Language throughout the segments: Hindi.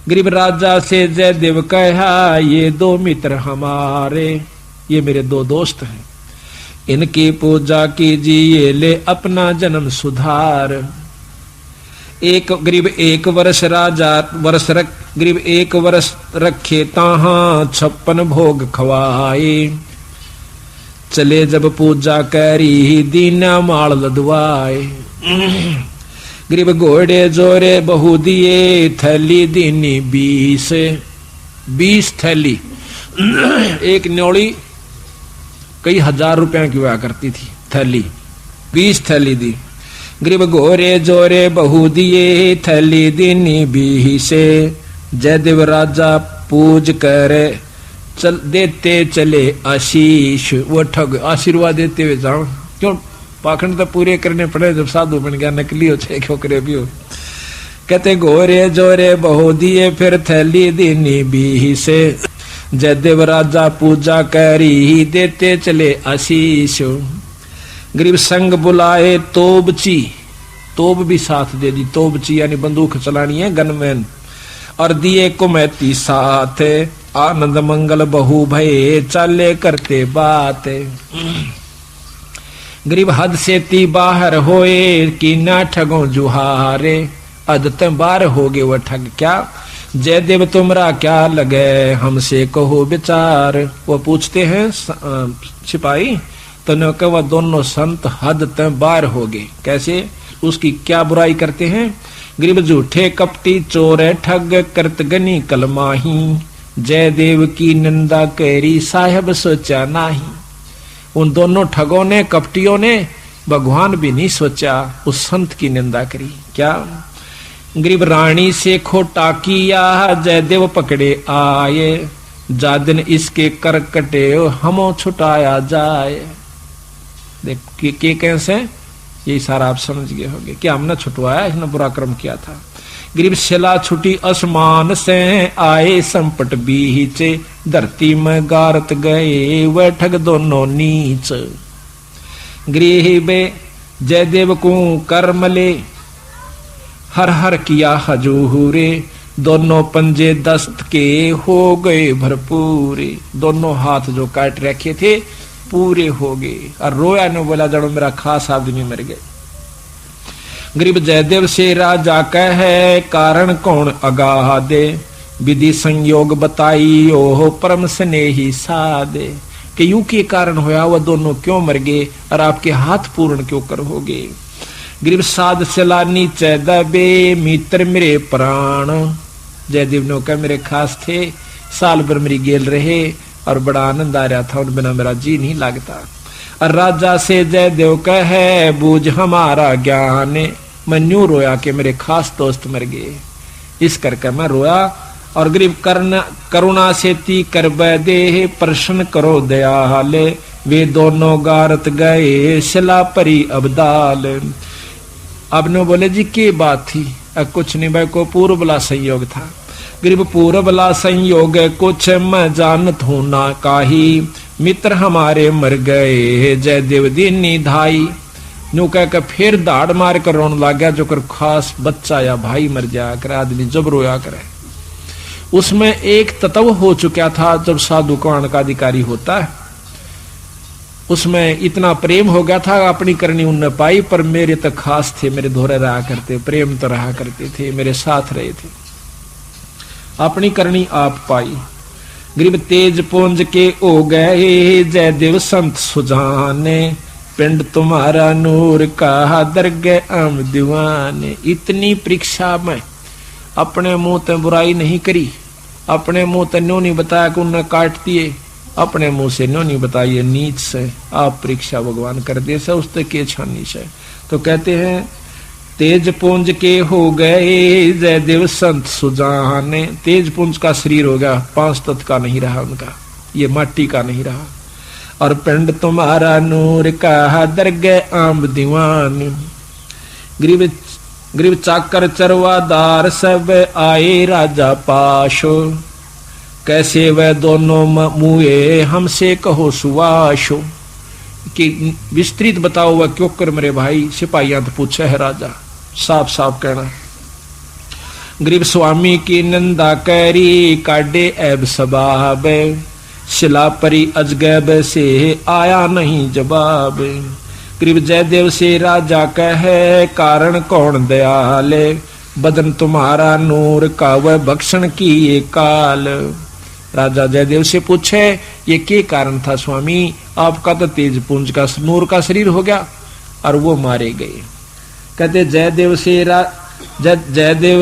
गरीब राजा से जयदेव कहा, ये दो मित्र हमारे, ये मेरे दो दोस्त हैं, इनकी पूजा कीजिए, ले अपना जन्म सुधार। एक गरीब एक वर्ष राजा गरीब एक वर्ष रखे ताहा 56 भोग खवाए। चले जब पूजा करी दीना माल लदवाए। गरीब घोड़े जोरे बहु दिए, थैली दीनी 20 थैली। एक न्योली कई हजार रुपया की हुआ करती थी थैली, 20 थैली दी। गरीब घोरे जोरे बहु दिए, थैली दीनी 20। जयदेव राजा पूज करे चल देते चले आशीष। वो ठग आशीर्वाद देते हुए जाओ, क्यों पाखंड तो पूरे करने पड़े, जब साधु बन गया नकली हो चाहे क्यों करे भी हो। कहते घोरे जोरे बहु दिए, फिर थैली दीनी 20। जयदेव राजा पूजा करी देते चले आशीष। गरीब संग बुलाए तोबची, तोब भी साथ दे दी, तोबची यानी बंदूक चलानी है, गनमैन। और दिए कुमैती साथ, आनंद मंगल बहु भये, चाले करते बात। गरीब हद से ती बाहर होए, कि ना ठगो जुहारे। अदत बाहर हो गए वह ठग, क्या जयदेव तुमरा क्या लगे, हमसे कहो विचार। वो पूछते हैं सिपाही, तो न कह वह दोनों संत हद तक बाहर हो गए। कैसे, उसकी क्या बुराई करते हैं। गरीब झूठे कपटी चोर ठग, करत गनी कलमाही। जयदेव की निंदा करी, साहेब सोचा नाही। उन दोनों ठगों ने, कपटियों ने भगवान भी नहीं सोचा, उस संत की निंदा करी। क्या गरीब रानी से खोटा किया, जयदेव पकड़े आए। जा दिन इसके कर कटे, हमो छुटाया जाए। देख के कैसे, यही सारा आप समझ गए होंगे कि हमने छुटवाया, इसने बुरा कर्म किया था। गरीब शिला छुटी आसमान से, आए संपट बीचे। धरती में गारत गए, वह ठग दोनों नीच। गरीब जयदेव को कर्मले, हर हर किया हजूरे। दोनों पंजे दस्त के हो गए भरपूरे। दोनों हाथ जो काट रखे थे पूरे हो गए। और रोया ने बोला, जड़ो मेरा खास आदमी मर गए। गरीब जयदेव से राजा कहे, कारण कौन अगाह दे। विधि संयोग बताई, ओह परम स्नेही सादे। कि यूं के कारण होया, वह दोनों क्यों मर गए, और आपके हाथ पूर्ण क्यों कर हो गए। गरीब साध सलानी चैदबे, मित्र मेरे प्राण। जयदेव ने कहा मेरे खास थे, साल भर मेरी गेल रहे, और बड़ा आनंद आ रहा था, उन बिना मेरा जी नहीं लगता। और राजा से जयदेव कहे, बूझ हमारा ज्ञान। मैं न्यू रोया कि मेरे खास दोस्त मर गए, इस करके मैं रोया। और गरीब करुणा से ती कर दे, प्रश्न करो दयाल। वे दोनों गारत गए, शिला परी अबदाल। अब ने बोले जी की बात थी। कुछ नहीं भाई, को पूर्वला संयोग था। गरीब पूर्वला संयोग कुछ मैं जानत हूं ना काही। मित्र हमारे मर गए, जयदेव दीनी धाई। न्यू कह के फिर दाड़ मार कर रोने लग गया, जो कर खास बच्चा या भाई मर जाया करे, आदमी जब रोया करे। उसमें एक तत्व हो चुका था, जब साधु कौन का अधिकारी होता है, उसमें इतना प्रेम हो गया था, अपनी करनी उनने पाई। पर मेरे तो खास थे, मेरे धोरे रहा करते, प्रेम तो रहा करते थे, मेरे साथ रहे थे, अपनी करनी आप पाई। गरीब तेज पुंज के हो गए, जयदेव संत सुजाने। पिंड तुम्हारा नूर का, दरगह आम दीवाने। इतनी परीक्षा में अपने मुंह ते बुराई नहीं करी, अपने मुंह ते न्यों नहीं बताया कि उन्हें काट दिए, अपने मुंह से न्यों नहीं बताइए नीच से। आप परीक्षा भगवान कर दे से, उसते के छानी से। तो कहते हैं तेज पुंज के हो गए, जयदेव संत सुजाने। तेज पुंज का शरीर हो गया, 5 तत्व का नहीं रहा उनका, ये माटी का नहीं रहा। और पिंड तुम्हारा नूर का, दरगह आम दीवान। गरीब चाकर चरवादार सब आए राजा पाशो। कैसे वह दोनों मुए, हमसे कहो सुवाशो। कि विस्तृत बताओ वह क्यों कर मेरे भाई। सिपाहियां तो पूछे है राजा, साफ साफ कहना। गरीब स्वामी की निंदा करी, काटे ऐब सबाब, शिला परी अजगैब से आया नहीं जवाब। गरीब जयदेव से राजा कहे, कारण कौन दयाल, बदन तुम्हारा नूर का वह भक्षण की ये काल। राजा जयदेव से पूछे, ये क्या कारण था स्वामी, आपका तो तेज पुंज का नूर का शरीर हो गया और वो मारे गए। कहते जयदेव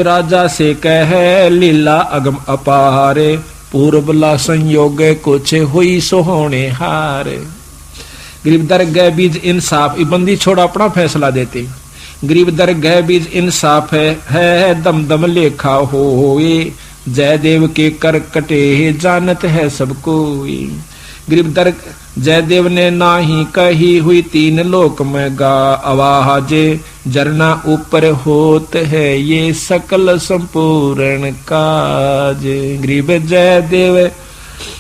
राजा से कहे, लीला अगम अपारे, पूर्वला संयोग कुछ हुई सोहोने हार। गरीब दर गए बीज इंसाफ, बंदी छोड़ अपना फैसला देते। गरीब दर गए बीज इंसाफ है दम दम लेखा होए, जयदेव के कर कटे जानत है सबको। गरीब दर जयदेव ने नाही कही हुई, तीन लोक में गा आवाज, जरना ऊपर होत है ये सकल संपूर्ण काज। गरीब जयदेव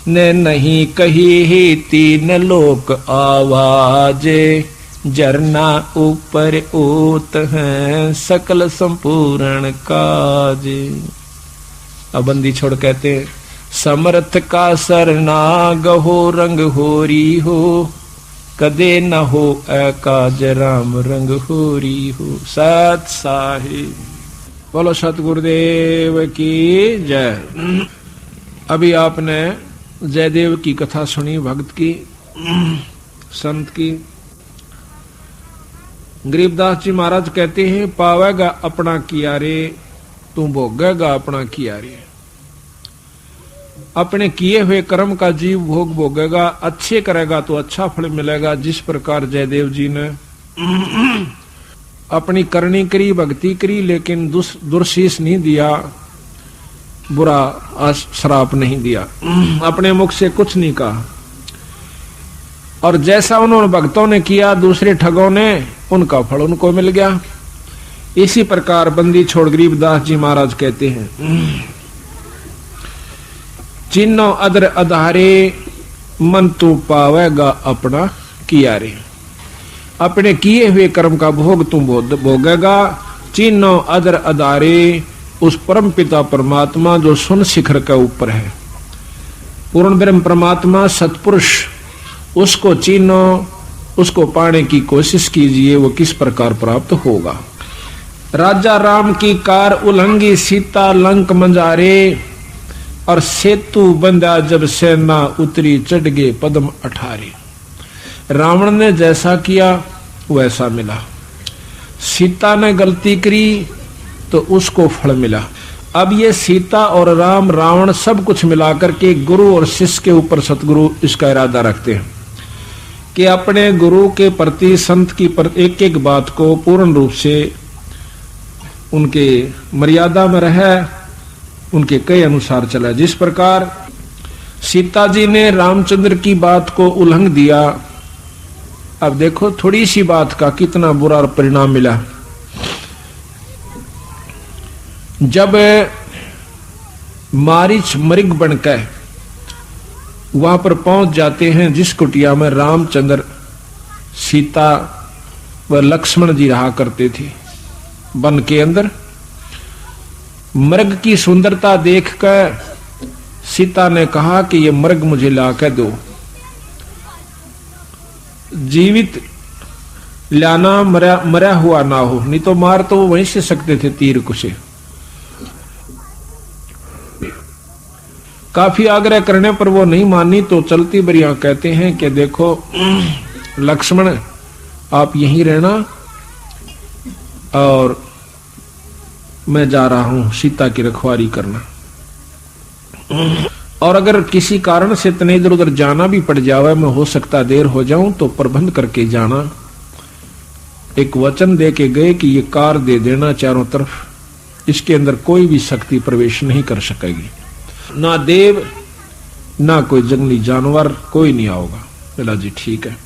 ने नहीं कही ही तीन लोक आवाज, जरना ऊपर होत है सकल संपूर्ण काज। अब बंदी छोड़ कहते, समर्थ का सरनाग हो रंग होरी हो, कदे न हो एकाज राम रंग होरी हो। सत साहिब बोलो सतगुरुदेव की जय। अभी आपने जयदेव की कथा सुनी, भक्त की, संत की। गरीबदास जी महाराज कहते हैं, पावेगा अपना किया रे, तू भोगेगा अपना किया रे। अपने किए हुए कर्म का जीव भोग भोगेगा, अच्छे करेगा तो अच्छा फल मिलेगा। जिस प्रकार जयदेव जी ने अपनी करनी करी, भक्ति करी, लेकिन दुर्शीष नहीं दिया, बुरा श्राप नहीं दिया, अपने मुख से कुछ नहीं कहा। और जैसा उन्होंने भक्तों ने किया, दूसरे ठगों ने, उनका फल उनको मिल गया। इसी प्रकार बंदी छोड़ गरीबदास जी महाराज कहते हैं, चिन्नो अदर अधारे, मन तू पावेगा अपना किया रे। अपने किए हुए कर्म का भोग तू भोगेगा। चिन्नो अदर अधारे, उस परम पिता परमात्मा जो सुन शिखर के ऊपर है, पूर्ण ब्रह्म परमात्मा सतपुरुष, उसको चिन्हो, उसको पाने की कोशिश कीजिए, वो किस प्रकार प्राप्त होगा। राजा राम की कार उल्लंघी, सीता लंक मंजारे, और सेतु बंधा जब सेना उतरी, चढ़ गए पद्म 18। रावण ने जैसा किया वैसा मिला, सीता ने गलती करी तो उसको फल मिला। अब ये सीता और राम रावण सब कुछ मिलाकर के गुरु और शिष्य के ऊपर सतगुरु इसका इरादा रखते हैं कि अपने गुरु के प्रति, संत की एक एक बात को पूर्ण रूप से उनके मर्यादा में रहे, उनके कई अनुसार चला। जिस प्रकार सीता जी ने रामचंद्र की बात को उल्लंघ दिया, अब देखो थोड़ी सी बात का कितना बुरा परिणाम मिला। जब मारीच मृग बनकर वहां पर पहुंच जाते हैं, जिस कुटिया में रामचंद्र, सीता व लक्ष्मण जी रहा करते थे, वन के अंदर, मृग की सुंदरता देखकर सीता ने कहा कि ये मृग मुझे लाकर दो, जीवित लाना, मरा हुआ ना हो, नहीं तो मार तो वो वहीं से सकते थे तीर कुशे। काफी आग्रह करने पर वो नहीं मानी, तो चलती बरिया कहते हैं कि देखो लक्ष्मण, आप यहीं रहना और मैं जा रहा हूं सीता की रखवाली करना, और अगर किसी कारण से तने इधर उधर जाना भी पड़ जावे, मैं हो सकता देर हो जाऊं, तो प्रबंध करके जाना। एक वचन दे के गए कि ये कार दे देना चारों तरफ, इसके अंदर कोई भी शक्ति प्रवेश नहीं कर सकेगी, ना देव ना कोई जंगली जानवर, कोई नहीं आओगा। बोला जी ठीक है।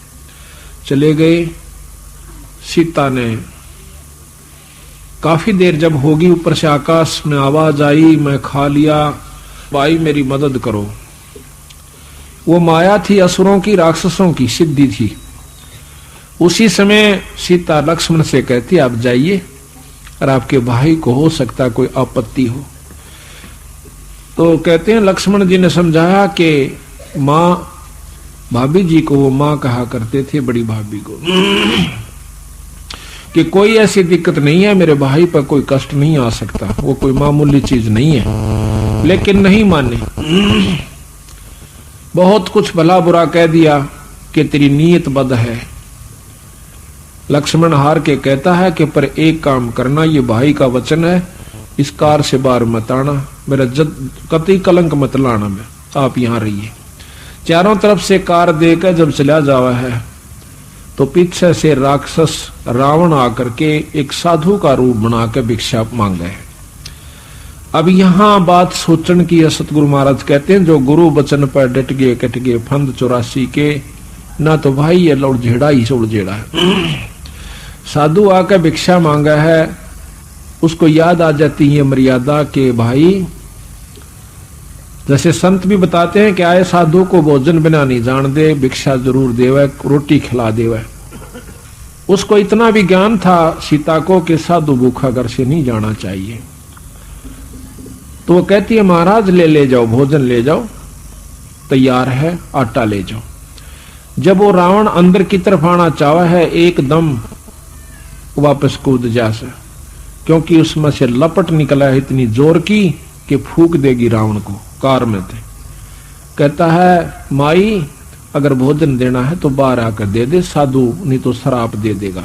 चले गए। सीता ने काफी देर जब होगी, ऊपर से आकाश में आवाज आई, मैं खा लिया, भाई मेरी मदद करो। वो माया थी असुरों की, राक्षसों की सिद्धि थी। उसी समय सीता लक्ष्मण से कहती आप जाइए, और आपके भाई को हो सकता कोई आपत्ति हो। तो कहते हैं लक्ष्मण जी ने समझाया कि माँ, भाभी जी को वो माँ कहा करते थे, बड़ी भाभी को, कि कोई ऐसी दिक्कत नहीं है, मेरे भाई पर कोई कष्ट नहीं आ सकता, वो कोई मामूली चीज नहीं है। लेकिन नहीं माने, बहुत कुछ भला बुरा कह दिया कि तेरी नीयत बद है। लक्ष्मण हार के कहता है कि पर एक काम करना, ये भाई का वचन है, इस कार से बाहर मत आना, मेरा कतई कलंक मत लाना, में आप यहां रहिए। चारों तरफ से कार देकर जब चला जावा है तो पीछे से राक्षस रावण आकर के एक साधु का रूप बनाकर भिक्षा मांगा है। अब यहां बात सोचने की है। सतगुरु महाराज कहते हैं, जो गुरु वचन पर डट गए कट गए फंद 84 के, ना तो भाई ये लौड़झेड़ा ही से उड़झेड़ा है। साधु आकर भिक्षा मांगा है, उसको याद आ जाती है मर्यादा के भाई, जैसे संत भी बताते हैं कि आए साधु को भोजन बिना नहीं जान दे, भिक्षा जरूर देवे, रोटी खिला देवे। उसको इतना भी ज्ञान था सीता को कि साधु भूखा घर से नहीं जाना चाहिए। तो वो कहती है महाराज ले जाओ, भोजन ले जाओ, तैयार है, आटा ले जाओ। जब वो रावण अंदर की तरफ आना चाहा है, एकदम वापस कूद जा से, क्योंकि उसमें से लपट निकला है इतनी जोर की कि फूक देगी रावण को। कार में थे, कहता है माई अगर भोजन देना है तो बाहर आकर दे दे, साधु नहीं तो श्राप दे देगा।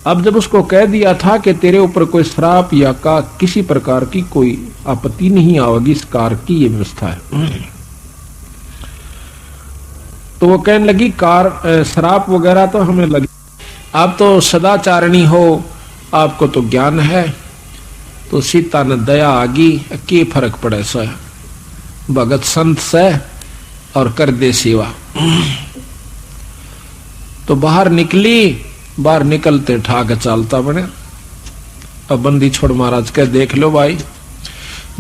अब जब उसको कह दिया था कि तेरे ऊपर कोई श्राप या का किसी प्रकार की कोई आपत्ति नहीं आवेगी, इस कार की ये व्यवस्था है, तो वो कहने लगी कार श्राप वगैरह तो हमें लगी, आप तो सदाचारणी हो, आपको तो ज्ञान है। तो सीता ने दया आगी, के फर्क पड़े से भगत संत से और कर दे सेवा। तो बाहर निकली, बाहर निकलते ठाक चालता बने। अब बंदी छोड़ महाराज कह देख लो भाई,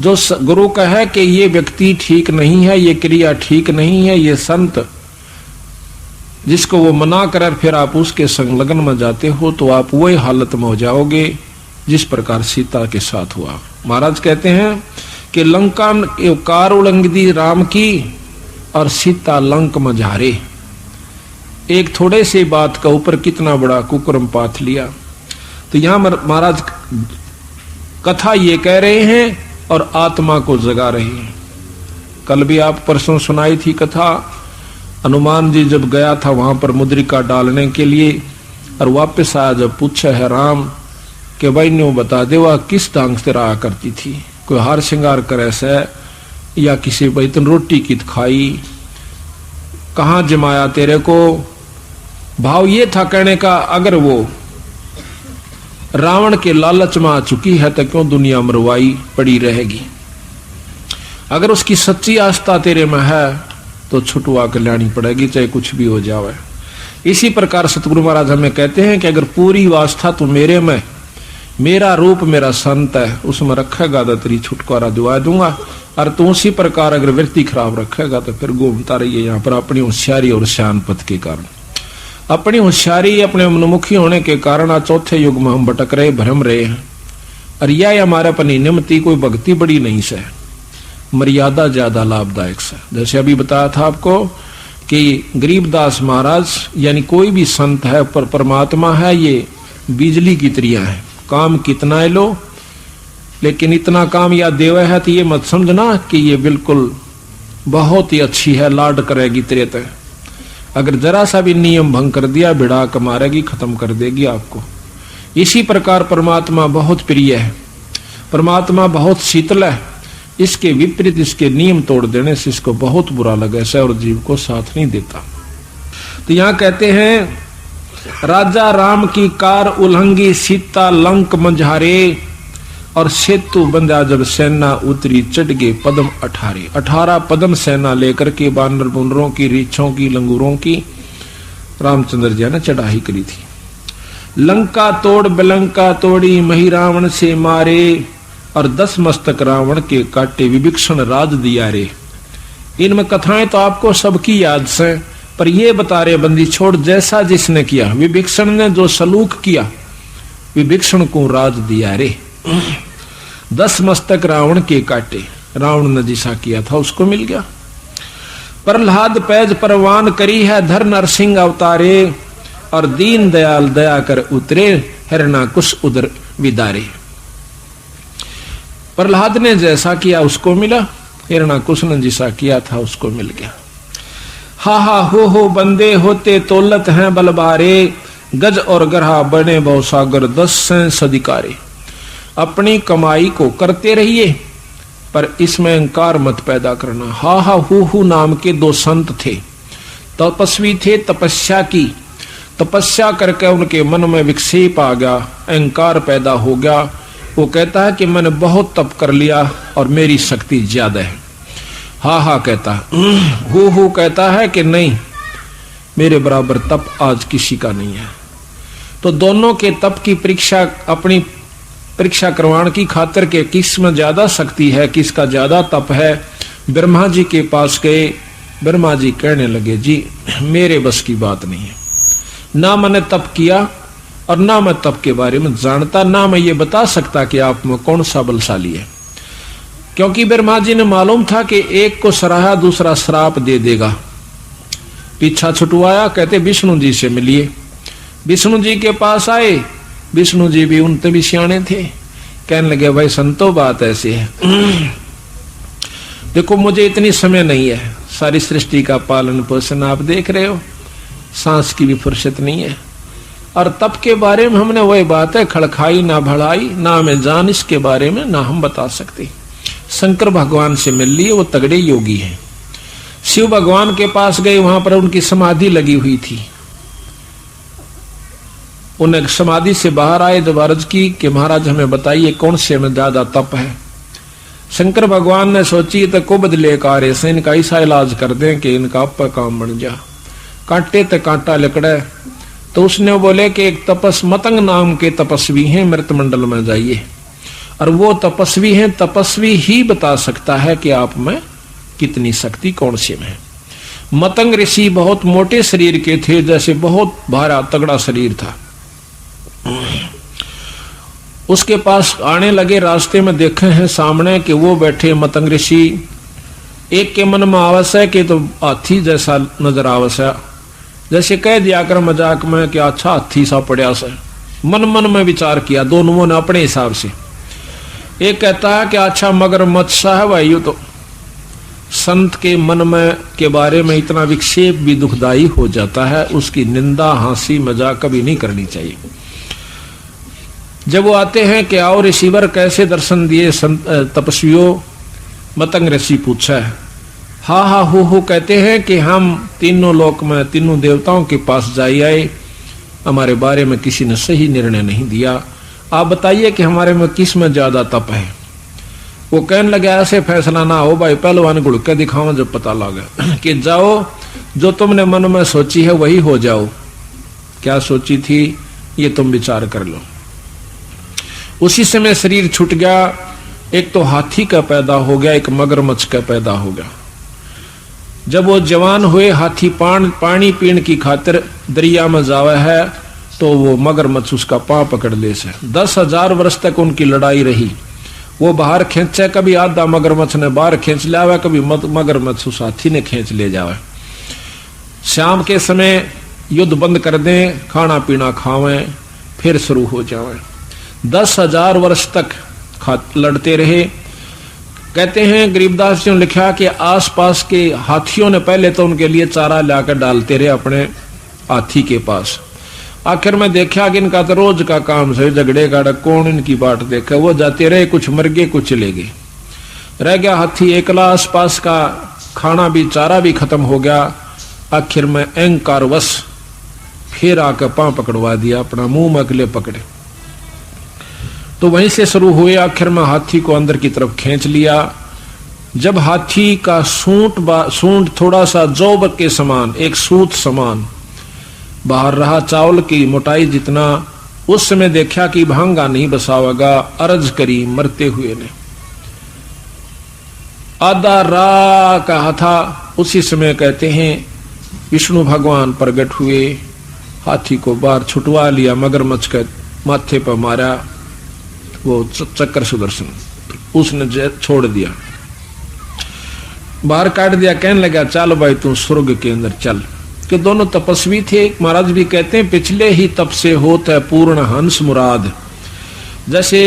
जो गुरु कहे कि ये व्यक्ति ठीक नहीं है, ये क्रिया ठीक नहीं है, ये संत जिसको वो मना कर फिर आप उसके संग लगन में जाते हो तो आप वही हालत में हो जाओगे जिस प्रकार सीता के साथ हुआ। महाराज कहते हैं कि लंका कार उलंघी राम की और सीता लंक में झारे। एक थोड़े से बात का ऊपर कितना बड़ा कुकर्म पाथ लिया। तो यहां महाराज कथा ये कह रहे हैं और आत्मा को जगा रहे हैं। कल भी आप परसों सुनाई थी कथा, हनुमान जी जब गया था वहां पर मुद्रिका डालने के लिए और वापस आया, जब पूछा है राम कि भाई ने बता दे वह किस ढंग से रहा करती थी, कोई हार श्रृंगार करे से या किसी बैतन रोटी की खाई, कहाँ जमाया तेरे को। भाव ये था कहने का, अगर वो रावण के लालच में आ चुकी है तो क्यों दुनिया मरवाई पड़ी रहेगी, अगर उसकी सच्ची आस्था तेरे में है तो छुटवा कर लानी पड़ेगी, चाहे कुछ भी हो जावे। इसी प्रकार सतगुरु महाराज हमें कहते हैं कि अगर पूरी वास्ता तो मेरे में, मेरा रूप मेरा संत है, उसमें रखेगा तो तेरी छुटकारा दिवा दूंगा, और तू उसी प्रकार अगर वृत्ति खराब रखेगा तो फिर घूमता रहिए यहाँ पर अपनी होशियारी और श्यानपत के कारण। अपनी होशियारी, अपने मनमुखी होने के कारण आज चौथे युग में हम भटक रहे, भ्रम रहे हैं। और यह हमारे अपनी नियमति कोई भक्ति बड़ी नहीं से, मर्यादा ज्यादा लाभदायक से। जैसे अभी बताया था आपको कि गरीबदास महाराज यानी कोई भी संत है पर परमात्मा है, ये बिजली की तरह है, काम कितना है लो, लेकिन इतना काम या देवे है तो ये मत समझना कि ये बिल्कुल बहुत ही अच्छी है, लाड करेगी तेरे तक। अगर जरा सा भी नियम भंग कर दिया भिड़ा कर मारेगी, खत्म कर देगी आपको। इसी प्रकार परमात्मा बहुत प्रिय है, परमात्मा बहुत शीतल है, इसके विपरीत इसके नियम तोड़ देने से इसको बहुत बुरा लगे से और जीव को साथ नहीं देता। तो यहां कहते हैं राजा राम की कार उल्लंघी सीता लंक मंझारे, और सेतु बंधा जब सेना उतरी चढ़ गए पदम 18 पदम सेना लेकर के बानर बुनरों की, रीछों की, लंगूरों की रामचंद्र जी ने चढ़ाई करी थी। लंका तोड़ बिलंका तोड़ी मही रावण से मारे, और 10 मस्तक रावण के काटे विभीषण राज दिया रे। इनमें कथाएं तो आपको सबकी याद से, पर ये बता रहे बंदी छोड़ जैसा जिसने किया, विभीषण ने जो सलूक किया विभीषण को राज दिया रे। 10 मस्तक रावण के काटे, रावण ने जिसा किया था उसको मिल गया। प्रहलाद पैज परवान करी है, धर नरसिंह अवतारे, और दीन दयाल दया कर उतरे, हिरणाकुश उदर विदारे। प्रहलाद ने जैसा किया उसको मिला, हिरणाकुश ने जिसा किया था उसको मिल गया। हा हा हो बंदे होते तोलत हैं बलबारे, गज और गरहा बने बहुसागर 10 सदिकारे। अपनी कमाई को करते रहिए पर इसमें अहंकार मत पैदा करना। हा हा हु नाम के 2 संत थे, तपस्वी थे, तपस्या की, तपस्या करके उनके मन में विक्षेप आ गया, अहंकार पैदा हो गया। वो कहता है कि मैंने बहुत तप कर लिया और मेरी शक्ति ज्यादा है। हा हा कहता है, हु कहता है कि नहीं, मेरे बराबर तप आज किसी का नहीं है। तो दोनों के तप की परीक्षा, अपनी परीक्षा करवाने की खातिर के किसमें ज्यादा शक्ति है, किसका ज्यादा तप है, ब्रह्मा जी के पास गए। ब्रह्मा जी कहने लगे, जी मेरे बस की बात नहीं है, ना मैंने तप किया और ना मैं तप के बारे में जानता, ना मैं ये बता सकता कि आप में कौन सा बलशाली है। क्योंकि ब्रह्मा जी ने मालूम था कि एक को सराहा दूसरा श्राप दे देगा। पीछा छुटवाया, कहते विष्णु जी से मिलिए। विष्णु जी के पास आए, विष्णु जी भी उनते भी सियाने थे। कहने लगे, भाई संतो बात ऐसी है, देखो मुझे इतनी समय नहीं है, सारी सृष्टि का पालन पोषण आप देख रहे हो, सांस की भी फुर्सत नहीं है, और तप के बारे में हमने वही बात है, खड़खाई ना भड़ाई, ना हमें जान इसके बारे में ना हम बता सकते। शंकर भगवान से मिल लिए, वो तगड़े योगी हैं। शिव भगवान के पास गए, वहां पर उनकी समाधि लगी हुई थी। उन्हें समाधि से बाहर आए, जब अर्ज की कि महाराज हमें बताइए कौन से में ज्यादा तप है। शंकर भगवान ने सोची तो को बदले कार्य से इनका ऐसा इलाज कर दें कि इनका आप काम बन जा। कांटे ते कांटा लकड़े, तो उसने बोले कि एक मतंग नाम के तपस्वी हैं, मृत मंडल में जाइए, और वो तपस्वी हैं, तपस्वी ही बता सकता है कि आप में कितनी शक्ति कौन से में। मतंग ऋषि बहुत मोटे शरीर के थे, जैसे बहुत भारा तगड़ा शरीर था। उसके पास आने लगे, रास्ते में देखे हैं सामने कि वो बैठे मतंग ऋषि। एक के मन में आवश्यक है कि तो हाथी जैसा नजर आवश्यक, जैसे कह दिया कर मजाक में कि अच्छा हाथी सा पड़ा सा। मन मन में विचार किया दोनों ने अपने हिसाब से। एक कहता है कि अच्छा मगरमच्छ सा है भाई। तो संत के मन में के बारे में इतना विक्षेप भी दुखदाई हो जाता है, उसकी निंदा हंसी मजाक कभी नहीं करनी चाहिए। जब वो आते हैं कि आओ ऋषिवर कैसे दर्शन दिए तपस्वियों, मतंग ऋषि पूछा है। हा हा हो कहते हैं कि हम तीनों लोक में तीनों देवताओं के पास जाई आए, हमारे बारे में किसी ने सही निर्णय नहीं दिया। आप बताइए कि हमारे में किस में ज्यादा तप है। वो कहने लगे, ऐसे फैसला ना हो भाई, पहलवान गुड़ के दिखाओ जब पता लगे कि जाओ जो तुमने मन में सोची है वही हो जाओ। क्या सोची थी ये तुम विचार कर लो। उसी समय शरीर छूट गया, एक तो हाथी का पैदा हो गया, एक मगरमच्छ का पैदा हो गया। जब वो जवान हुए, हाथी पानी पीने की खातिर दरिया में जावा है, तो वो मगरमच्छ उसका पांव पकड़ ले से। 10,000 वर्ष तक उनकी लड़ाई रही। वो बाहर खींचे, कभी आधा मगरमच्छ ने बाहर खींच लिया हुआ, कभी मगरमच्छ उस हाथी ने खींच ले जावा। शाम के समय युद्ध बंद कर दें, खाना पीना खावें, फिर शुरू हो जावे। 10,000 वर्ष तक लड़ते रहे। कहते हैं गरीबदास जी ने लिखा कि आसपास के हाथियों ने पहले तो उनके लिए चारा लाकर डालते रहे अपने हाथी के पास। आखिर में देखा कि इनका तो रोज का काम से झगड़े का, कौन इनकी बाट देखे। वो जाते रहे, कुछ मर गए कुछ चले गए, रह गया हाथी एकला। आसपास का खाना भी चारा भी खत्म हो गया। आखिर में अहंकारवश फिर आकर पांव पकड़वा दिया, अपना मुंह में अगले पकड़े। तो वहीं से शुरू हुए, आखिर में हाथी को अंदर की तरफ खींच लिया। जब हाथी का सूंड थोड़ा सा जौब के समान, एक सूत समान बाहर रहा, चावल की मोटाई जितना, उस समय देखा कि भांगा नहीं बसावेगा। अर्ज करी मरते हुए ने, आधा रा कहा था। उसी समय कहते हैं विष्णु भगवान प्रकट हुए, हाथी को बाहर छुटवा लिया, मगरमच्छ का माथे पर मारा वो चक्र सुदर्शन, उसने छोड़ दिया, बाहर काट दिया। कहने लगा चल भाई तू स्वर्ग के अंदर चल। कि दोनों तपस्वी थे। महाराज भी कहते हैं पिछले ही तप से होत है पूर्ण हंस मुराद। जैसे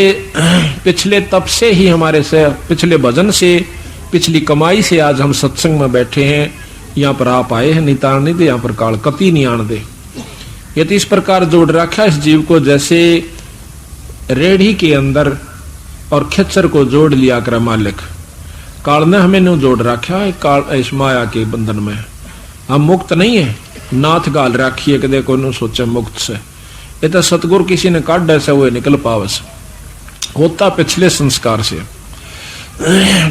पिछले तप से ही हमारे से, पिछले भजन से, पिछली कमाई से आज हम सत्संग में बैठे हैं, यहाँ पर आप आए हैं। नितार नहीं दे यहाँ पर काल कति नहीं आन दे। ये तो इस प्रकार जोड़ रखा इस जीव को जैसे रेढ़ी के अंदर और खच्चर को जोड़ लिया कर मालिक। काल ने हमें नो जोड़ रखा है काल इस माया के बंधन में। हम मुक्त नहीं है, नाथ गाल राखिए कदे को नो सोचे मुक्त से। ये तो सतगुरु किसी ने काट ऐसे हुए निकल पावस होता पिछले संस्कार से।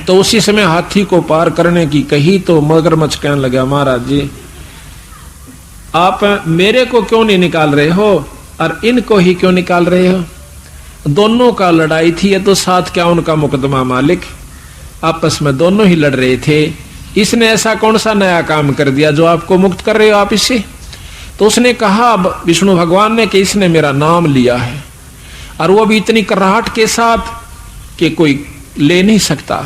तो उसी समय हाथी को पार करने की कही तो मगरमच्छ कहने लगा महाराज जी आप मेरे को क्यों नहीं निकाल रहे हो और इनको ही क्यों निकाल रहे हो? दोनों का लड़ाई थी, ये तो साथ क्या उनका मुकदमा मालिक, आपस में दोनों ही लड़ रहे थे। इसने ऐसा कौन सा नया काम कर दिया जो आपको मुक्त कर रहे हो आप इससे? तो उसने कहा विष्णु भगवान ने कि इसने मेरा नाम लिया है और वो भी इतनी कराहट के साथ कि कोई ले नहीं सकता।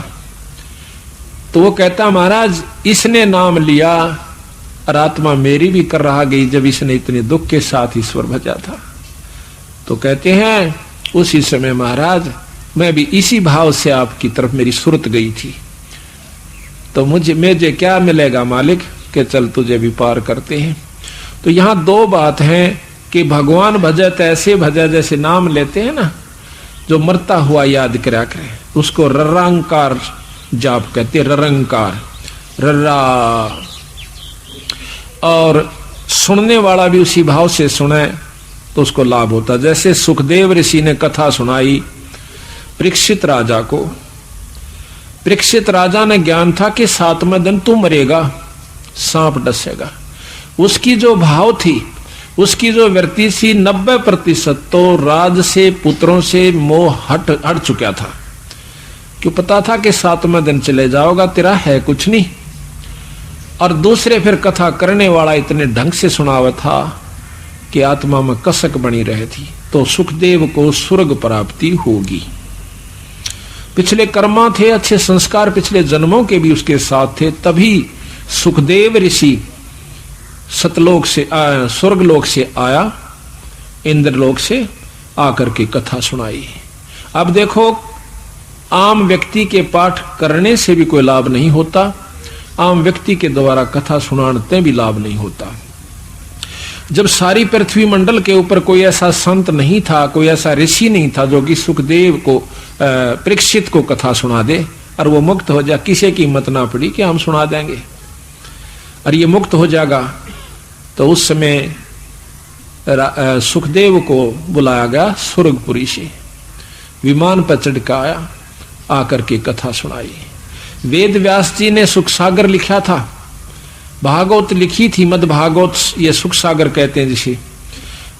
तो वो कहता महाराज इसने नाम लिया और आत्मा मेरी भी कर रहा गई जब इसने इतने दुख के साथ ईश्वर भजा था। तो कहते हैं उसी समय महाराज मैं भी इसी भाव से आपकी तरफ मेरी सुरत गई थी। तो मुझे क्या मिलेगा मालिक कि चल तुझे भी पार करते हैं। तो यहाँ दो बात है कि भगवान भजत ऐसे भजा जैसे नाम लेते हैं ना, जो मरता हुआ याद करा करे उसको ररंकार जाप कहते, ररंकार रर्रा। और सुनने वाला भी उसी भाव से सुने तो उसको लाभ होता। जैसे सुखदेव ऋषि ने कथा सुनाई परीक्षित राजा को। परीक्षित राजा ने ज्ञान था कि 7वें दिन तू मरेगा, सांप डसेगा। उसकी जो भाव थी, उसकी जो वृत्ति थी 90% तो राज से पुत्रों से मोह हट चुका था। क्यों पता था कि 7वें दिन चले जाओगा, तेरा है कुछ नहीं। और दूसरे फिर कथा करने वाला इतने ढंग से सुनावा था कि आत्मा में कसक बनी रही थी। तो सुखदेव को स्वर्ग प्राप्ति होगी। पिछले कर्मा थे, अच्छे संस्कार पिछले जन्मों के भी उसके साथ थे, तभी सुखदेव ऋषि सतलोक से स्वर्गलोक से आया, इंद्रलोक से आकर के कथा सुनाई। अब देखो आम व्यक्ति के पाठ करने से भी कोई लाभ नहीं होता, आम व्यक्ति के द्वारा कथा सुनाने भी लाभ नहीं होता। जब सारी पृथ्वी मंडल के ऊपर कोई ऐसा संत नहीं था, कोई ऐसा ऋषि नहीं था जो कि सुखदेव को परीक्षित को कथा सुना दे और वो मुक्त हो जाए, किसी की हिम्मत ना पड़ी कि हम सुना देंगे और ये मुक्त हो जाएगा। तो उस समय सुखदेव को बुलाया गया स्वर्गपुरी से, विमान पर चढ़ के आया, आकर के कथा सुनाई। वेद व्यास जी ने सुख सागर लिखा था, भागवत लिखी थी, मद भागवत ये सुख सागर कहते हैं जिसे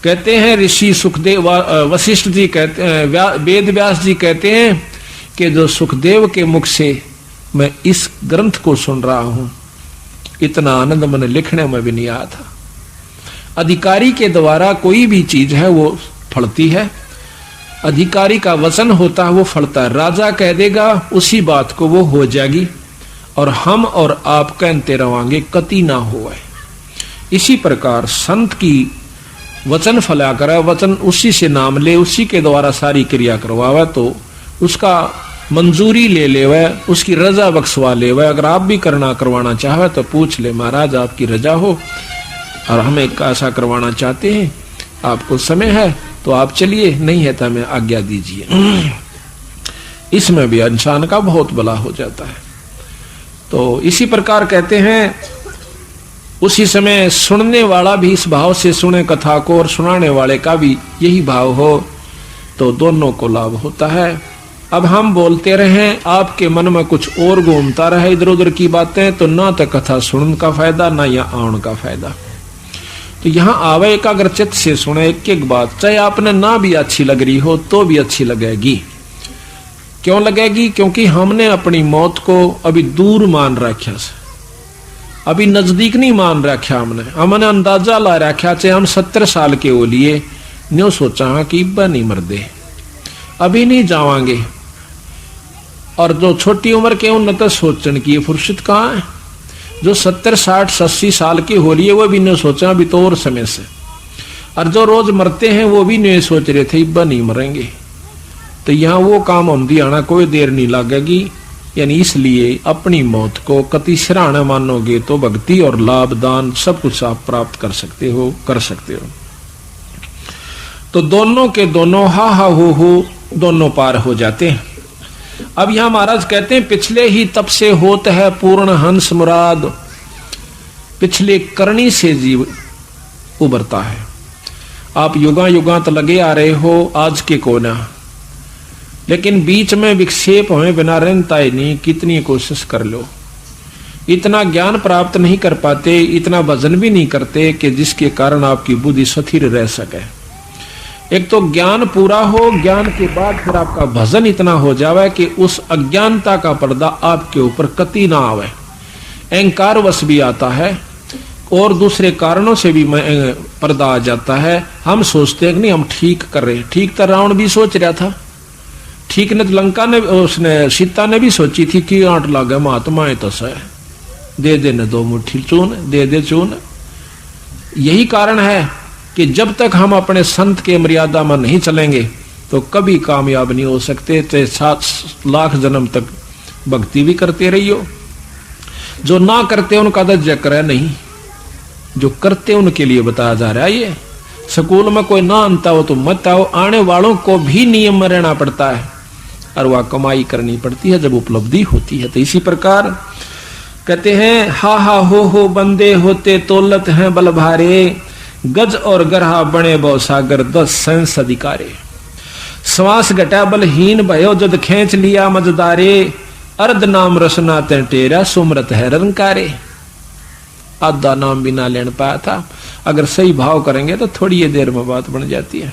कहते हैं। ऋषि सुखदेव वशिष्ठ जी कहते हैं, वेद व्यास जी कहते हैं कि जो सुखदेव के मुख से मैं इस ग्रंथ को सुन रहा हूं, इतना आनंद मन लिखने में भी नहीं आया था। अधिकारी के द्वारा कोई भी चीज है वो फलती है, अधिकारी का वचन होता है वो फलता है। राजा कह देगा उसी बात को वो हो जाएगी और हम और आप कहते रवांगे कति ना होए। इसी प्रकार संत की वचन फला करे, वचन उसी से नाम ले, उसी के द्वारा सारी क्रिया करवावे तो उसका मंजूरी ले लेवे, उसकी रजा बख्शवा लेवे। अगर आप भी करवाना चाहे तो पूछ ले महाराज आपकी रजा हो और हम एक ऐसा करवाना चाहते हैं, आपको समय है तो आप चलिए, नहीं है तो हमें आज्ञा दीजिए। इसमें भी इंसान का बहुत भला हो जाता है। तो इसी प्रकार कहते हैं उसी समय सुनने वाला भी इस भाव से सुने कथा को और सुनाने वाले का भी यही भाव हो तो दोनों को लाभ होता है। अब हम बोलते रहें, आपके मन में कुछ और घूमता रहे इधर उधर की बातें, तो ना तो कथा सुनने का फायदा ना यहाँ आने का फायदा। तो यहाँ आवे एकाग्रचित्त से सुने एक एक बात, चाहे आपने ना भी अच्छी लग रही हो तो भी अच्छी लगेगी। क्यों लगेगी? क्योंकि हमने अपनी मौत को अभी दूर मान रखा, अभी नजदीक नहीं मान रखा। हमने अंदाजा ला रखा चाहे हम 70 साल के हो लिए न्यू सोचा कि इब्बा नहीं मरदे, अभी नहीं जावांगे। और जो छोटी उम्र के उन तो सोचने की फुर्सत कहाँ है। जो 70, 60, 80 साल की हो रही है वो भी नहीं सोचा अभी तो और समय से। और जो रोज मरते हैं वो भी नहीं सोच रहे थे इब्बा नहीं मरेंगे। तो यहाँ वो काम होती आना कोई देर नहीं लगेगी। यानी इसलिए अपनी मौत को कति सराहना मानोगे तो भक्ति और लाभ दान सब कुछ आप प्राप्त कर सकते हो। तो दोनों के दोनों हा हा हो दोनों पार हो जाते हैं। अब यहां महाराज कहते हैं पिछले ही तप से होत है पूर्ण हंस मुराद, पिछले करनी से जीव उबरता है। आप युगा युगांत लगे आ रहे हो आज के कोना, लेकिन बीच में विक्षेप हमें बिना रहता ही नहीं। कितनी कोशिश कर लो, इतना ज्ञान प्राप्त नहीं कर पाते, इतना भजन भी नहीं करते कि जिसके कारण आपकी बुद्धि स्थिर रह सके। एक तो ज्ञान पूरा हो, ज्ञान के बाद फिर आपका भजन इतना हो जावे कि उस अज्ञानता का पर्दा आपके ऊपर कति ना आवे। अहंकार वश भी आता है और दूसरे कारणों से भी पर्दा आ जाता है। हम सोचते हैं कि नहीं हम ठीक कर रहे, ठीक तो रावण भी सोच रहा था, ठीक ने लंका ने उसने सीता ने भी सोची थी कि आंट लागे महात्मा तो सह दे दे न 2 मुट्ठी चून, दे दे चून। यही कारण है कि जब तक हम अपने संत के मर्यादा में नहीं चलेंगे तो कभी कामयाब नहीं हो सकते। चाहे 7 लाख जन्म तक भक्ति भी करते रहियो। जो ना करते उनका तो जिक्र है नहीं, जो करते उनके लिए बताया जा रहा है। ये स्कूल में कोई ना अंता हो तो मत आओ, आने वालों को भी नियम में रहना पड़ता है और वह कमाई करनी पड़ती है जब उपलब्धि होती है। तो इसी प्रकार कहते हैं हा हा हो बंदे होते तोलत हैं बल भारे, गज और गरहा बने बहु सागर 10 सेंस अधिकारे। श्वास घटा बलहीन भयो जद खेच लिया मजदारे, अर्ध नाम रसना ते टेरा सुमरत है रंकारे। आधा नाम भी ना लेन पाया था। अगर सही भाव करेंगे तो थोड़ी ही देर में बात बन जाती है।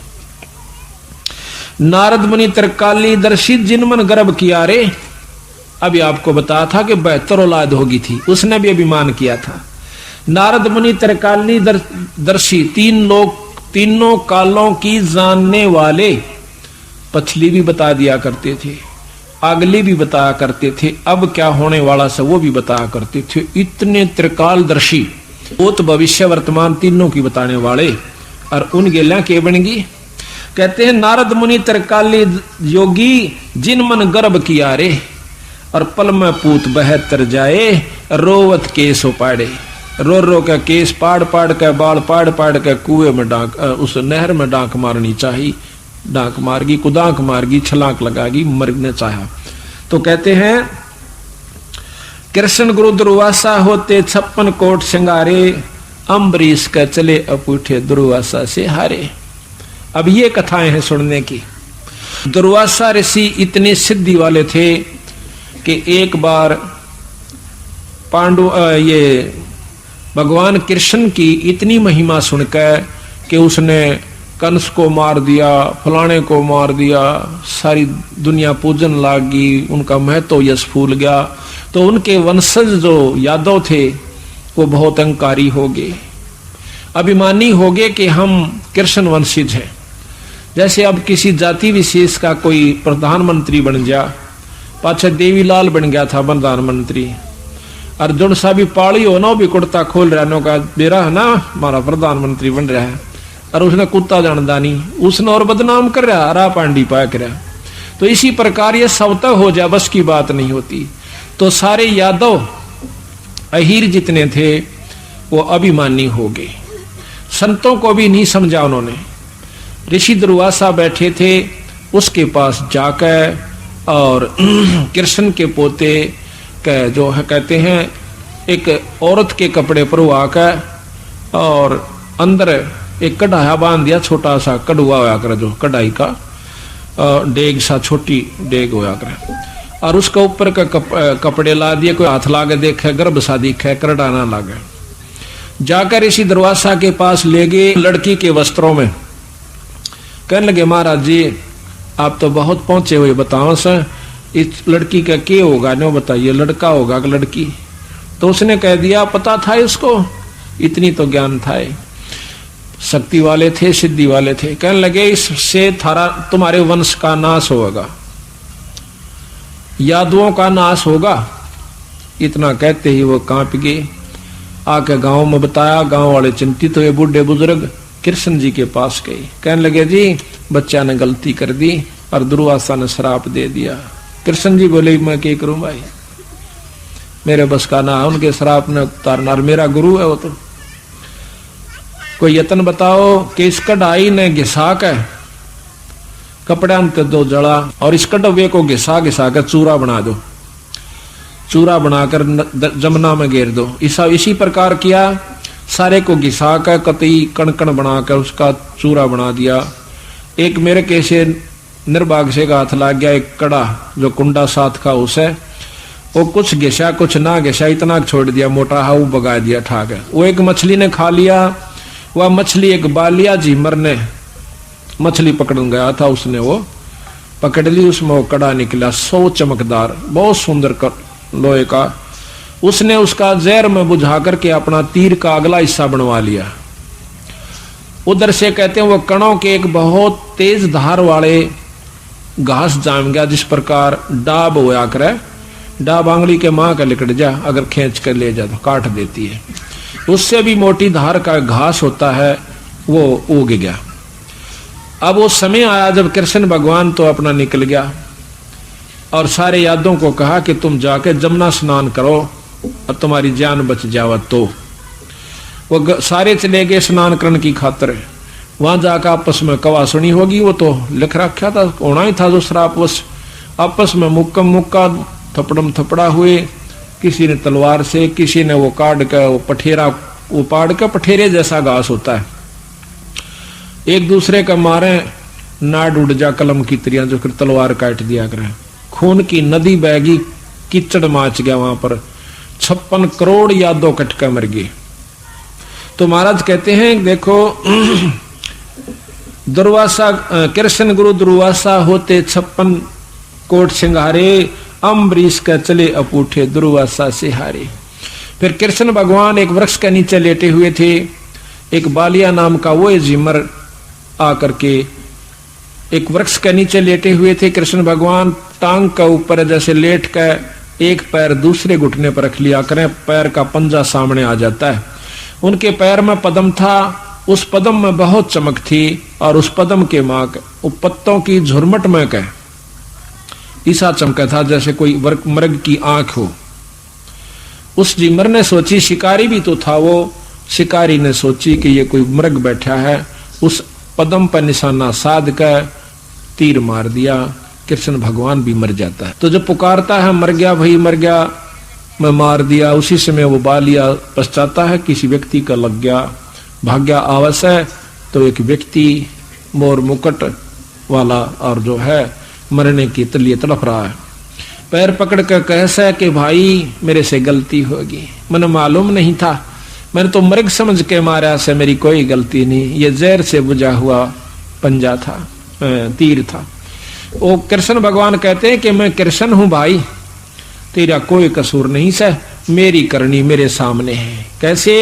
नारद मुनि तरकाली दर्शित जिन मन गर्भ किया रे। अभी आपको बताया था कि 72 औलाद होगी थी, उसने भी अभिमान किया था। नारद मुनि तरकाली दर्शी, 3 लोग, तीनों कालों की जानने वाले। पछली भी बता दिया करते थे, अगली भी बताया करते थे, अब क्या होने वाला सब वो भी बताया करते थे। इतने त्रिकालदर्शी, भूत भविष्य वर्तमान तीनों की बताने वाले। और उन गेला के बनेगी। कहते हैं नारद मुनि तरकाली योगी जिन मन गर्भ किया रे, और पल में पूत बहतर जाए रोवत केस उपाड़े। रो रो के केस पाड़ पाड़ के बाल पाड़ पाड़ के कुएं में डांक, उस नहर में डांक मारनी चाहिए। डांक मारगी, कुदांक मारगी, छलांक लगागी, मरने चाहा। तो कहते हैं कृष्ण गुरु दुर्वासा होते 56 कोट सिंगारे, अम्बरीश का चले अपूठे दुर्वासा से हारे। अब ये कथाएं हैं सुनने की। दुर्वासा ऋषि इतने सिद्धि वाले थे कि एक बार ये भगवान कृष्ण की इतनी महिमा सुनकर कि उसने कंस को मार दिया, फलाने को मार दिया, सारी दुनिया पूजन लागी, उनका महत्व यश फूल गया। तो उनके वंशज जो यादव थे वो बहुत अहंकारी हो गए, अभिमानी हो गए कि हम कृष्ण वंशिज हैं। जैसे अब किसी जाति विशेष का कोई प्रधानमंत्री बन जा, पाछे देवीलाल बन गया था प्रधानमंत्री, अर्जुन सा भी पाड़ी हो ना भी कुर्ता खोल रहा का बेरा है ना हमारा प्रधानमंत्री बन रहा है, और उसने कुत्ता जानदा नहीं, उसने और बदनाम कर रहा, हरा पांडी पाया कर रहा। तो इसी प्रकार ये सवता हो जा बस की बात नहीं होती। तो सारे यादव अहीर जितने थे वो अभिमानी हो गए, संतों को भी नहीं समझा उन्होंने। ऋषि दुर्वासा बैठे थे, उसके पास जाकर और कृष्ण के पोते के जो है कहते हैं एक औरत के कपड़े पर आकर और अंदर एक कढ़ाया बांध दिया, छोटा सा कड़ुआ होया कर, जो कढ़ाई का डेग सा, छोटी डेग होया कर, और उसके ऊपर का कपड़े ला दिए। कोई हाथ लागे देखे, गर्भ सा दिखे, करड़ा ना लागे। जाकर ऋषि दुर्वासा के पास ले गए लड़की के वस्त्रों में। कहने लगे महाराज जी आप तो बहुत पहुंचे हुए, बताओ सर इस लड़की का क्या होगा, नो बताइए, लड़का होगा कि लड़की? तो उसने कह दिया पता था इसको, इतनी तो ज्ञान था। शक्ति वाले थे, सिद्धि वाले थे। कहने लगे इससे थारा तुम्हारे वंश का नाश होगा, यादवों का नाश होगा। इतना कहते ही वो कांप गए। आके गांव में बताया, गांव वाले चिंतित हुए। बूढ़े बुजुर्ग कृष्ण जी के पास गए, कहने लगे जी बच्चा ने गलती कर दी और दुर्वासा ने श्राप दे दिया। कृष्ण जी बोले मैं क्या करूं भाई, मेरे बस का ना, उनके श्राप ने उतारना, मेरा गुरु है वो। तो कोई यत्न बताओ कि इस कढ़ाई ने घिसा के कपड़े अंत दो जड़ा और इस कड़वे को घिसा घिसा कर चूरा बना दो, चूरा बनाकर जमुना में घेर दो। इसी प्रकार किया, सारे को घिसा कर कतई कणकण बनाकर उसका चूरा बना दिया। एक मेरे कैसे निर्भाग्य से का हाथ लग गया, एक कड़ा जो कुंडा साथ का उसे वो कुछ घिसा कुछ ना घिसा, इतना छोड़ दिया, मोटा हाउ बगा दिया ठाक। वो एक मछली ने खा लिया, वह मछली एक बालिया झीमर ने मछली पकड़ गया था, उसने वो पकड़ ली, उसमें वो कड़ा निकला 100 चमकदार, बहुत सुंदर लोहे का। उसने उसका जहर में बुझा करके अपना तीर का अगला हिस्सा बनवा लिया। उधर से कहते हैं वो कणों के एक बहुत तेज धार वाले घास जाम गया, जिस प्रकार डाब होया करे, डाब आंगली के मां का लिकट जा, अगर खींच कर ले जा तो काट देती है। उससे भी मोटी धार का घास होता है, वो उग गया। अब वो समय आया जब कृष्ण भगवान तो अपना निकल गया और सारे यादों को कहा कि तुम जाके जमुना स्नान करो और तुम्हारी जान बच जावत। तो वो सारे चले गए स्नान करने की खातिर। वहां जाकर आपस में कवा सुनी होगी, वो तो लिख रखा था, होना ही था जो श्रापवश। आपस में मुक्कम मुक्का थपड़म थपड़ा हुए, किसी ने तलवार से, किसी ने वो काट कर वो पठेरा उपाड़ कर, पठेरे जैसा घास होता है, एक दूसरे का मारे नाड़ उड़ जा कलम की तरिया, जो फिर तलवार काट दिया करे। खून की नदी बहगी, कीचड़ माच गया वहां पर, 56 करोड़ यादव कटका मर गए। तो महाराज कहते हैं देखो दुर्वासा, कृष्ण गुरु दुर्वासा होते 56 कोट सिंगारे, अम्बरीश का चले अपूठे दुर्वासा से हारे। फिर कृष्ण भगवान एक वृक्ष के नीचे लेटे हुए थे, एक बालिया नाम का वो झिमर आकर के एक वृक्ष के नीचे लेटे हुए थे। कृष्ण भगवान टांग का ऊपर जैसे लेट कर एक पैर दूसरे घुटने पर रख लिया करें, पैर का पंजा सामने आ जाता है। उनके पैर में पद्म था, उस पद्म में बहुत चमक थी और उस पद्म के माक पत्तों की झुरमट में कह ऐसा चमका था जैसे कोई मृग की आंख हो। उस झिमर ने सोची, शिकारी भी तो था वो, शिकारी ने सोची कि ये कोई मृग बैठा है, उस पद्म पर निशाना साध कर तीर मार दिया। कृष्ण भगवान भी मर जाता है। तो जब पुकारता है मर गया भाई मर गया, मैं मार दिया, उसी समय वो बालिया पछताता है, किसी व्यक्ति का लग गया, भाग्य आवश्य है। तो एक व्यक्ति मोर मुकुट वाला और जो है मरने की लिए तड़प रहा है, पैर पकड़ कर कहसा है कि भाई मेरे से गलती होगी, मैंने मालूम नहीं था, मैंने तो मृग समझ के मारा से, मेरी कोई गलती नहीं, ये जहर से बुझा हुआ पंजा था, तीर था। वो कृष्ण भगवान कहते हैं कि मैं कृष्ण हूं भाई, तेरा कोई कसूर नहीं से, मेरी करनी मेरे सामने है। कैसे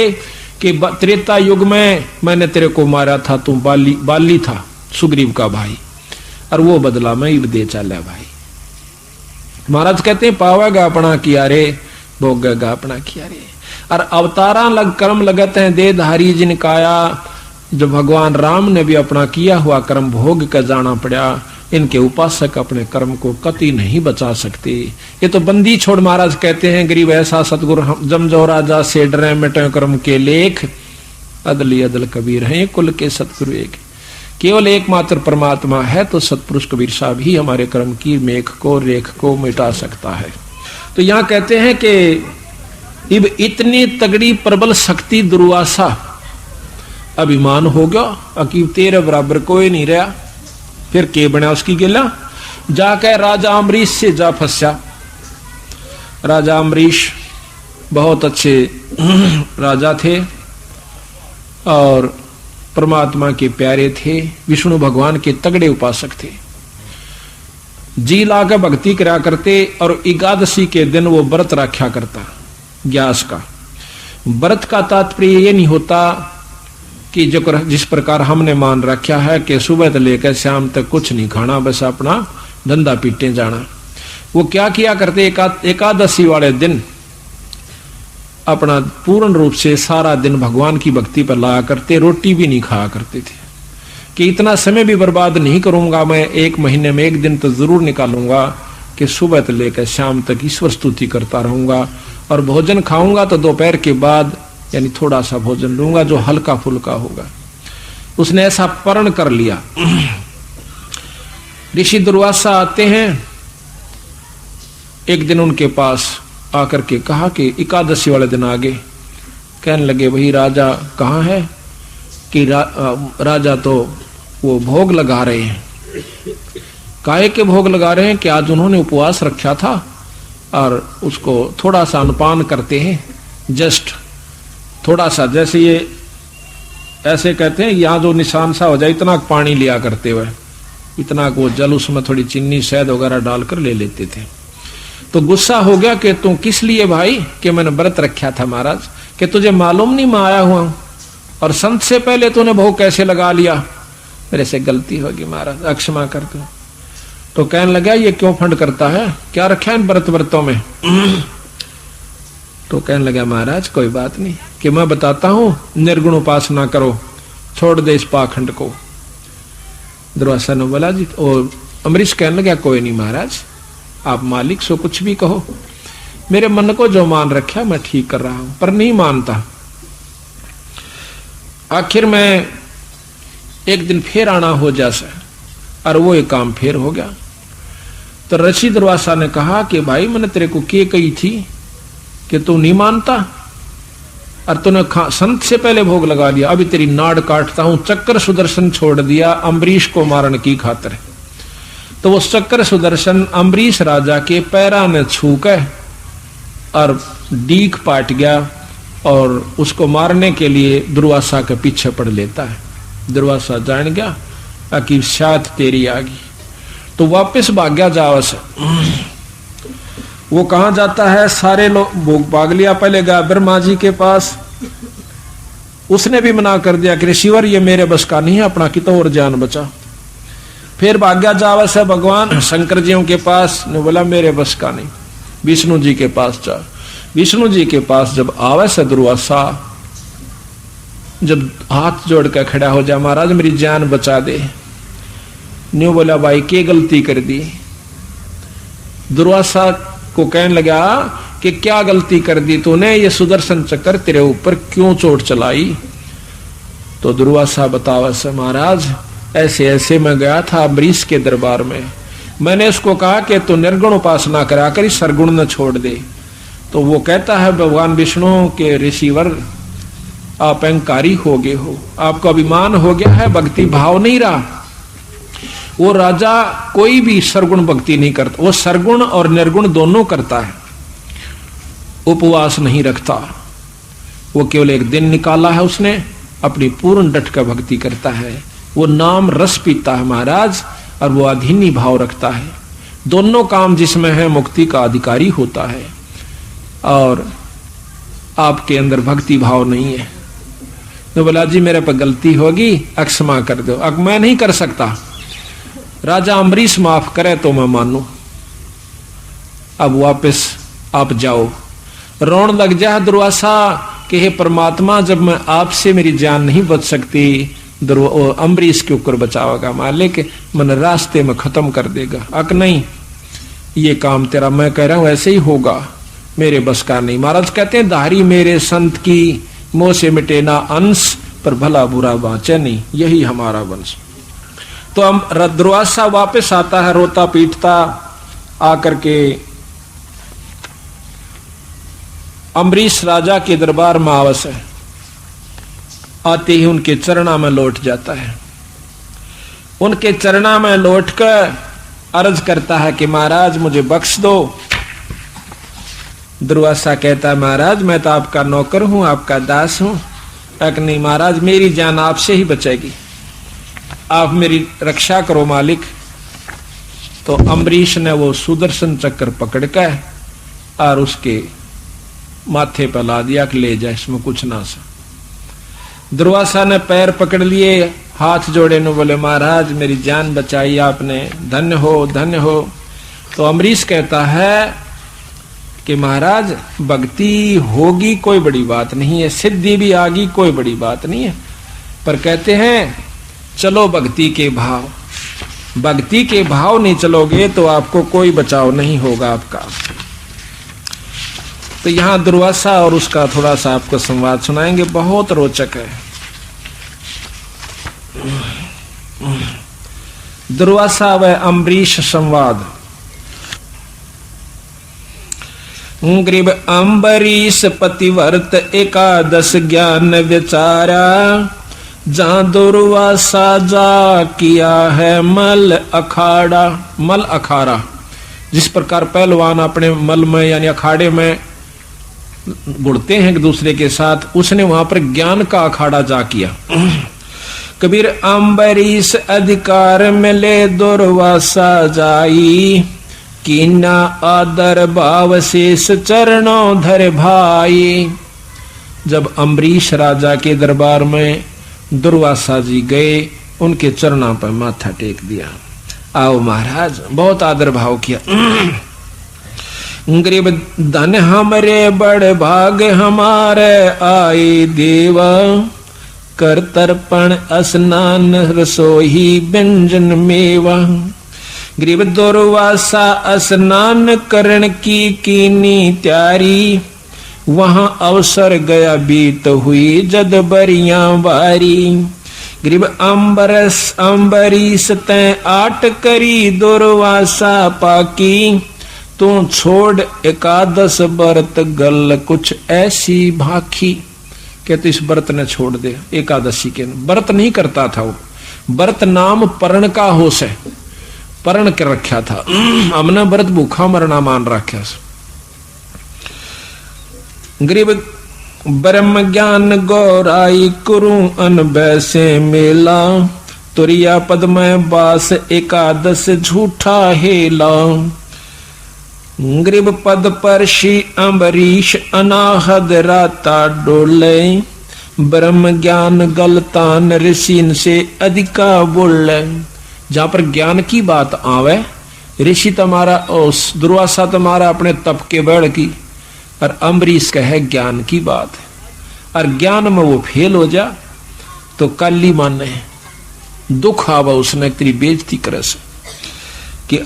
कि त्रेता युग में मैंने तेरे को मारा था, तू बाली था, सुग्रीव का भाई, और वो बदला मैं इब दे चला भाई। महाराज कहते हैं पावेगा अपना किया रे, भोगेगा अपना किया रे। और अवतारा लग कर्म लगत हैं देहधारी जिनकाया, जो भगवान राम ने भी अपना किया हुआ कर्म भोग कर जाना पड़ा। इनके उपासक अपने कर्म को कति नहीं बचा सकते। ये तो बंदी छोड़ महाराज कहते हैं, गरीब ऐसा सतगुरु जमजो राजा से डरे मिटे कर्म के लेख, अदली अदल कबीर हैं कुल के सतगुरु एक। केवल एकमात्र परमात्मा है तो सतपुरुष कबीर साहब ही हमारे कर्म की मेघ को रेख को मिटा सकता है। तो यहाँ कहते हैं कि इब इतनी तगड़ी प्रबल शक्ति दुर्वासा, अभिमान हो गया, अकीब तेरे बराबर कोई नहीं रहा। फिर के बना उसकी गिला, जाकर राजा अम्बरीश से जा फंसा। राजा अम्बरीश बहुत अच्छे राजा थे और परमात्मा के प्यारे थे, विष्णु भगवान के तगड़े उपासक थे, जी लाकर भक्ति करा करते। और एकादशी के दिन वो व्रत रखा करता, ग्यास का। व्रत का तात्पर्य ये नहीं होता कि जो जिस प्रकार हमने मान रखा है कि सुबह से लेकर शाम तक कुछ नहीं खाना, बस अपना धंधा पीटे जाना। वो क्या किया करते, एकादशी वाले दिन अपना पूर्ण रूप से सारा दिन भगवान की भक्ति पर लाया करते, रोटी भी नहीं खाया करते थे कि इतना समय भी बर्बाद नहीं करूंगा, मैं एक महीने में एक दिन तो जरूर निकालूंगा कि सुबह से लेकर शाम तक ईश्वर स्तुति करता रहूंगा, और भोजन खाऊंगा तो दोपहर के बाद यानी थोड़ा सा भोजन लूंगा जो हल्का फुल्का होगा। उसने ऐसा प्रण कर लिया। ऋषि दुर्वासा आते हैं, एक दिन उनके पास आकर के कहा कि एकादशी वाले दिन आगे। कहने लगे भाई राजा कहाँ है? कि राजा तो वो भोग लगा रहे हैं। काहे के भोग लगा रहे हैं? कि आज उन्होंने उपवास रखा था और उसको थोड़ा सा अनुपान करते हैं, जस्ट थोड़ा सा, जैसे ये ऐसे कहते हैं यहाँ जो निशान सा हो जाए इतना पानी लिया करते हुए, इतना को जल, उसमें थोड़ी चीनी शहद वगैरह डालकर ले लेते थे। तो गुस्सा हो गया कि तू किस लिए भाई? कि मैंने व्रत रखा था महाराज। कि तुझे मालूम नहीं मैं आया हुआ हूं और संत से पहले तूने भोग कैसे लगा लिया? मेरे से गलती होगी महाराज, अक्षमा कर दो। तो कहने लगा ये क्यों फंड करता है, क्या रखा है इन व्रतों में? तो कहने लगा महाराज कोई बात नहीं, कि मैं बताता हूं, निर्गुण उपासना करो, छोड़ दे इस पाखंड को। दुर्वासा ने बोला जी। और अमरीश कहने लगा कोई नहीं महाराज, आप मालिक सो कुछ भी कहो, मेरे मन को जो मान रखा मैं ठीक कर रहा हूं, पर नहीं मानता। आखिर में एक दिन फिर आना हो जैसा, और वो एक काम फिर हो गया। तो ऋषि दुर्वासा ने कहा कि भाई मैंने तेरे को क्या कही थी कि तू नहीं मानता, और तूने संत से पहले भोग लगा लिया, अभी तेरी नाड़ काटता हूं। चक्र सुदर्शन छोड़ दिया अम्बरीश को मारने की खातिर। तो वो चक्र सुदर्शन अम्बरीश राजा के पैरा ने छू के और डीक पाट गया, और उसको मारने के लिए दुर्वासा के पीछे पड़ लेता है। दुर्वासा जान गया कि शायद तेरी आ गई, तो वापस भाग गया जावा से। वो कहां जाता है? सारे लोग भोग भाग लिया, पहले गया ब्रह्मा जी के पास, उसने भी मना कर दिया कि ऋषिवर ये मेरे बस का नहीं है, अपना कितो और जान बचा। फिर भाग्या जावा से भगवान शंकर जियों के पास, ने बोला मेरे बस का नहीं, विष्णु जी के पास जा। विष्णु जी के पास जब आवे से दुर्वासा, जब हाथ जोड़ कर खड़ा हो जा, महाराज मेरी जान बचा दे। न्यू बोला भाई क्या गलती कर दी? दुर्वासा को कहने लगा कि क्या गलती कर दी तूने, ये सुदर्शन चक्र तेरे ऊपर क्यों चोट चलाई? तो दुर्वासा बतावा से महाराज ऐसे ऐसे मैं गया था अम्बरीश के दरबार में, मैंने उसको कहा कि तू निर्गुण उपासना करा कर सरगुण न छोड़ दे। तो वो कहता है भगवान विष्णु के ऋषिवर आप अहंकारी हो गए हो, आपको अभिमान हो गया है, भक्ति भाव नहीं रहा। वो राजा कोई भी सरगुण भक्ति नहीं करता, वो सरगुण और निर्गुण दोनों करता है, उपवास नहीं रखता। वो केवल एक दिन निकाला है उसने, अपनी पूर्ण डट का भक्ति करता है, वो नाम रस पीता है महाराज, और वो अधीनी भाव रखता है। दोनों काम जिसमें है मुक्ति का अधिकारी होता है, और आपके अंदर भक्ति भाव नहीं है। तो बोला जी मेरे पर गलती होगी, क्षमा कर दो। अब मैं नहीं कर सकता, राजा अम्बरीश माफ करे तो मैं मानू। अब वापस आप जाओ। रोन लग जा दुर्वासा कि हे परमात्मा, जब मैं आपसे मेरी जान नहीं बच सकती, अम्बरीश के ऊपर बचावेगा मालिक, मन रास्ते में खत्म कर देगा। अक नहीं, ये काम तेरा मैं कह रहा हूं ऐसे ही होगा, मेरे बस का नहीं। महाराज कहते हैं धारी मेरे संत की, मोह से मिटे ना अंश, पर भला बुरा बाँचे नहीं, यही हमारा वंश। तो हम दुर्वासा वापस आता है रोता पीटता, आकर के अम्बरीश राजा के दरबार में आवस है, आते ही उनके चरणा में लौट जाता है। उनके चरणा में लौटकर अर्ज करता है कि महाराज मुझे बख्श दो। दुर्वासा कहता है महाराज मैं तो आपका नौकर हूं, आपका दास हूं। नहीं महाराज मेरी जान आपसे ही बचेगी, आप मेरी रक्षा करो मालिक। तो अम्बरीश ने वो सुदर्शन चक्र पकड़ कर और उसके माथे पर ला दिया कि ले जा, इसमें कुछ ना सा। दुर्वासा ने पैर पकड़ लिए, हाथ जोड़े न बोले महाराज मेरी जान बचाई आपने, धन्य हो धन्य हो। तो अम्बरीश कहता है कि महाराज भक्ति होगी कोई बड़ी बात नहीं है, सिद्धि भी आगी कोई बड़ी बात नहीं है, पर कहते हैं चलो भक्ति के भाव, भक्ति के भाव नहीं चलोगे तो आपको कोई बचाव नहीं होगा आपका। तो यहां दुर्वासा और उसका थोड़ा सा आपको संवाद सुनाएंगे, बहुत रोचक है। दुर्वासा व अम्बरीश संवाद। ग्रीब अम्बरीश पतिव्रत एकादश ज्ञान विचारा, जहां दुर्वासा जा किया है मल अखाड़ा। मल अखाड़ा, जिस प्रकार पहलवान अपने मल में यानी अखाड़े में गुड़ते हैं एक दूसरे के साथ, उसने वहां पर ज्ञान का अखाड़ा जा किया। कबीर अम्बरीश अधिकार मिले दुर्वासा जाई, कीना आदर भाव शेष चरणों धर भाई। जब अम्बरीश राजा के दरबार में दुर्वासा जी गए, उनके चरणों पर माथा टेक दिया। आओ महाराज, बहुत आदर भाव किया। गरीब धन हमरे बड़ भाग हमारे आए देवा, कर तर्पण स्नान रसोई व्यंजन मेवा। गरीब दुर्वासा स्नान करण की कीनी त्यारी, वहां अवसर गया बीत हुई जद बरियां बारी। गरीब अम्बरीश तै आट करी दुर्वासा पाकी, तू छोड़ एकादश व्रत गल कुछ ऐसी भाखी। कहते इस व्रत ने छोड़ दे, एकादशी के व्रत नहीं करता था वो, व्रत नाम परण का होश है, परण कर रखा था, हमने व्रत भूखा मरना मान रखा। गरीब ब्रह्म ज्ञान गौराई कुरु अन बैसे मेला, तुरिया पद में बास एकादश झूठा हेला। गरीब पद पर श्री अम्बरीश अनाहद राता डोले, ब्रह्म ज्ञान गलतान ऋषि से अधिका बोले। जहां पर ज्ञान की बात आवे, ऋषि तुम्हारा दुर्वासा तुम्हारा अपने तप के बढ़ की, और अम्बरीश कहे ज्ञान की बात है, और ज्ञान में वो फेल हो जा तो काली माने दुख आवा उसने तेरी बेइज्जती करे से कि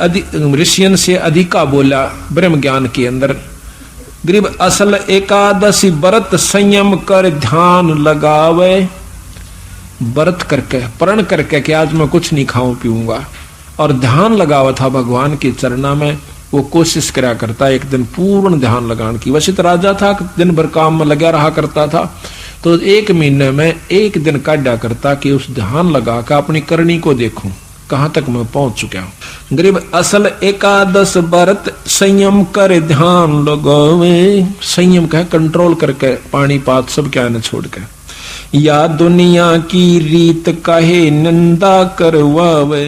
ऋषियन से अधिका बोला ब्रह्म ज्ञान के अंदर। गरीब असल एकादशी व्रत संयम कर ध्यान लगावे, व्रत करके प्रण करके कि आज मैं कुछ नहीं खाऊं पीऊंगा, और ध्यान लगावा था भगवान के चरणा में। वो कोशिश करा करता एक दिन पूर्ण ध्यान लगाने की। वशिष्ठ राजा था, दिन भर काम में लगा रहा करता था, तो एक महीने में एक दिन काटा करता कि उस ध्यान लगा कर अपनी करनी को देखूं कहां तक मैं पहुंच चुका हूं। गरीब असल एकादश व्रत संयम कर ध्यान लगावे, संयम कह कंट्रोल करके पानी पात सब क्या न छोड़ के, या दुनिया की रीत कहे निंदा करवावे।